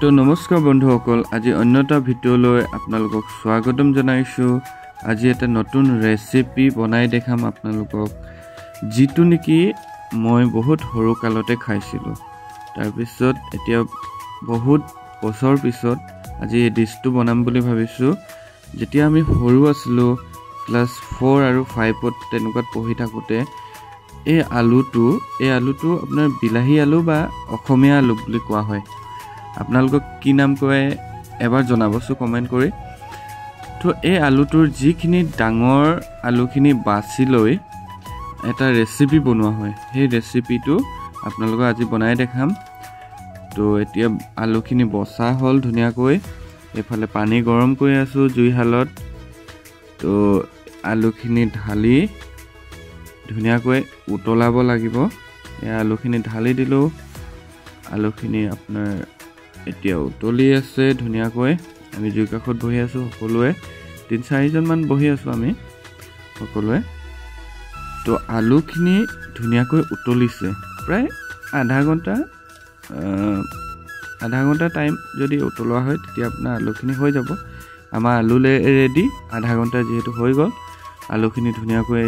তো নমস্কাৰ বন্ধুসকল, আজি অন্যটা ভিডিঅ'লৈ আপোনালোকক স্বাগতম জনাইছোঁ। আজি এটা নতুন ৰেচিপি বনাই দেখাম আপোনালোকক, যিটো নেকি মই বহুত সৰু কালতে খাইছিলোঁ। তাৰপিছত এতিয়া বহুত বছৰ পিছত আজি এই ডিছটো বনাম বুলি ভাবিছোঁ। যেতিয়া আমি সৰু আছিলোঁ, ক্লাছ 4 আৰু 5ত তেনেকুৱাত পঢ়ি থাকোঁতে এই আলুটো আপোনাৰ বিলাহী আলু বা অসমীয়া আলু বুলি কোৱা হয়। আপোনালোকক কি নাম কয় এবাৰ জনাবচোন কমেণ্ট কৰি। তো এই আলুটোৰ যিখিনি ডাঙৰ আলুখিনি বাছি লৈ এটা ৰেচিপি বনোৱা হয়, সেই ৰেচিপিটো আপোনালোকক আজি বনাই দেখাম। তো এতিয়া আলুখিনি বচা হ'ল ধুনীয়াকৈ, এইফালে পানী গৰম কৰি আছোঁ জুইশালত। তো আলুখিনি ঢালি ধুনীয়াকৈ উতলাব লাগিব। এই আলুখিনি ঢালি দিলোঁ। আলুখিনি আপোনাৰ এতিয়া উতলি আছে ধুনীয়াকৈ। আমি জুই কাষত বহি আছোঁ সকলোৱে, 3-4জনমান বহি আছোঁ আমি সকলোৱে। তো আলুখিনি ধুনীয়াকৈ উতলিছে, প্ৰায় আধা ঘণ্টা টাইম যদি উতলোৱা হয় তেতিয়া আপোনাৰ আলুখিনি হৈ যাব। আমাৰ আলু ৰেডি, আধা ঘণ্টা যিহেতু হৈ গ'ল, আলুখিনি ধুনীয়াকৈ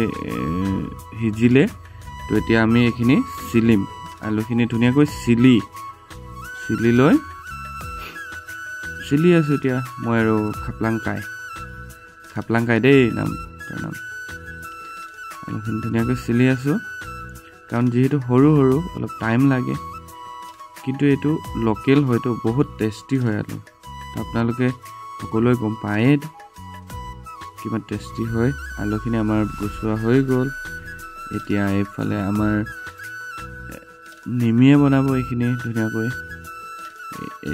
সিজিলে। তো এতিয়া আমি এইখিনি চিলিম। আলুখিনি ধুনীয়াকৈ চিলি আছোঁ এতিয়া মই আৰু খাপলাং কাই দেই তাৰ নাম। আলুখিনি ধুনীয়াকৈ চিলি আছোঁ, কাৰণ যিহেতু সৰু অলপ টাইম লাগে, কিন্তু এইটো লোকেল হয়তো বহুত টেষ্টি হয় আলু। আপোনালোকে সকলোৱে গম পায়েই কিমান টেষ্টি হয়। আলুখিনি আমাৰ গুচোৱা হৈ গ'ল। এতিয়া এইফালে আমাৰ নিমিয়ে বনাব এইখিনি ধুনীয়াকৈ।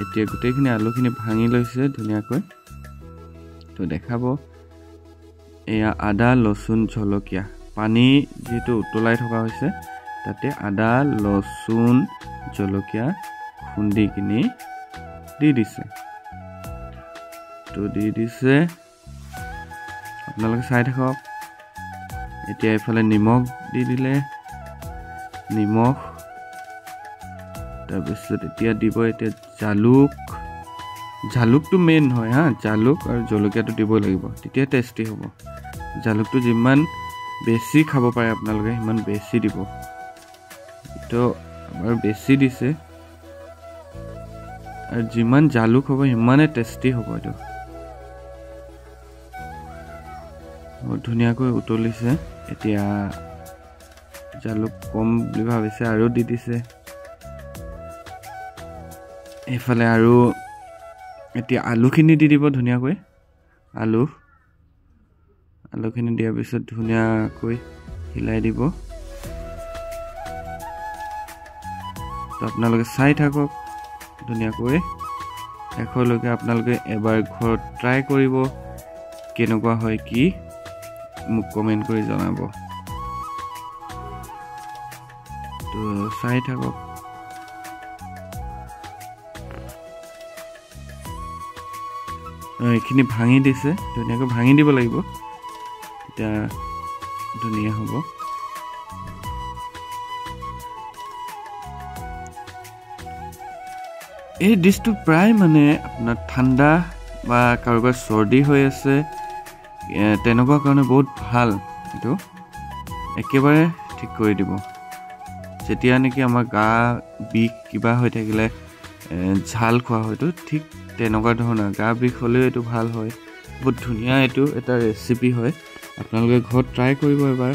এতিয়া গোটেইখিনি আলুখিনি ভাঙি লৈছে ধুনীয়াকৈ। তো দেখাব এয়া আদা, লচুন, জলকীয়া। পানী যিহেতু উতলাই থকা হৈছে, তাতে আদা, লচুন, জলকীয়া খুন্দি কিনি দি দিছে। তো দি দিছে, আপোনালোকে চাই থাকক। এতিয়া এইফালে নিমখ দি দিলে, তাৰপিছত এতিয়া দিব এতিয়া জালুকটো মেইন হয় হা। জালুক আৰু জলকীয়াটো দিবই লাগিব, তেতিয়া টেষ্টি হ'ব। জালুকটো যিমান বেছি খাব পাৰে আপোনালোকে সিমান বেছি দিব। তো আমাৰ বেছি দিছে, আৰু যিমান জালুক হ'ব সিমানেই টেষ্টি হ'ব। এইটো বহুত ধুনীয়াকৈ উতলিছে। এতিয়া জালুক কম বুলি ভাবিছে আৰু দি দিছে। এইফালে আৰু এতিয়া আলুখিনি দি দিব ধুনীয়াকৈ। আলুখিনি দিয়াৰ পিছত ধুনীয়াকৈ হিলাই দিব। তো আপোনালোকে চাই থাকক ধুনীয়াকৈ শেষলৈকে। আপোনালোকে এবাৰ ঘৰত ট্ৰাই কৰিব, কেনেকুৱা হয় কি মোক কমেণ্ট কৰি জনাব। তো চাই থাকক। এইখিনি ভাঙি দিছে, ধুনীয়াকৈ ভাঙি দিব লাগিব, তেতিয়া ধুনীয়া হ'ব। এই ডিছটো প্ৰায় মানে আপোনাৰ ঠাণ্ডা বা কাৰোবাৰ চৰ্দি হৈ আছে তেনেকুৱা কাৰণে বহুত ভাল। এইটো একেবাৰে ঠিক কৰি দিব। যেতিয়া নেকি আমাৰ গা বিষ কিবা হৈ থাকিলে ঝাল খোৱা হয়তো, ঠিক তেনেকুৱা ধৰণৰ গা বিষ হ'লেও এইটো ভাল হয়। বহুত ধুনীয়া এইটো এটা ৰেচিপি হয়, আপোনালোকে ঘৰত ট্ৰাই কৰিব এবাৰ।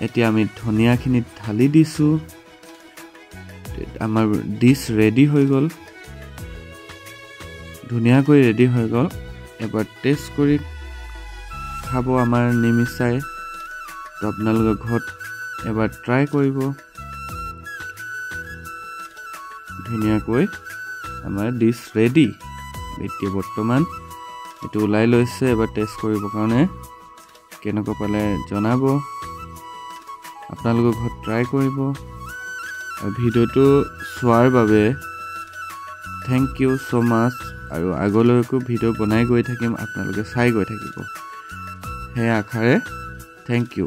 এতিয়া আমি ধনিয়াখিনি ঢালি দিছোঁ। আমাৰ ডিছ ৰেডি হৈ গ'ল, ধুনীয়াকৈ ৰেডি হৈ গ'ল। এবাৰ টেষ্ট কৰি খাব আমাৰ নিমিষাই। তো আপোনালোকে ঘৰত এবাৰ ট্ৰাই কৰিব। ধুনীয়াকৈ আমাৰ ডিছ ৰেডি। এতিয়া বৰ্তমান এইটো ওলাই লৈছে, এবাৰ টেষ্ট কৰিবৰ কাৰণে। কেনেকুৱা পালে জনাব। আপোনালোকে ঘৰত ট্ৰাই কৰিব। আৰু ভিডিঅ'টো চোৱাৰ বাবে থেংক ইউ ছ' মাছ। আৰু আগলৈকো ভিডিঅ' বনাই গৈ থাকিম, আপোনালোকে চাই গৈ থাকিব। সেই আশাৰে থেংক ইউ।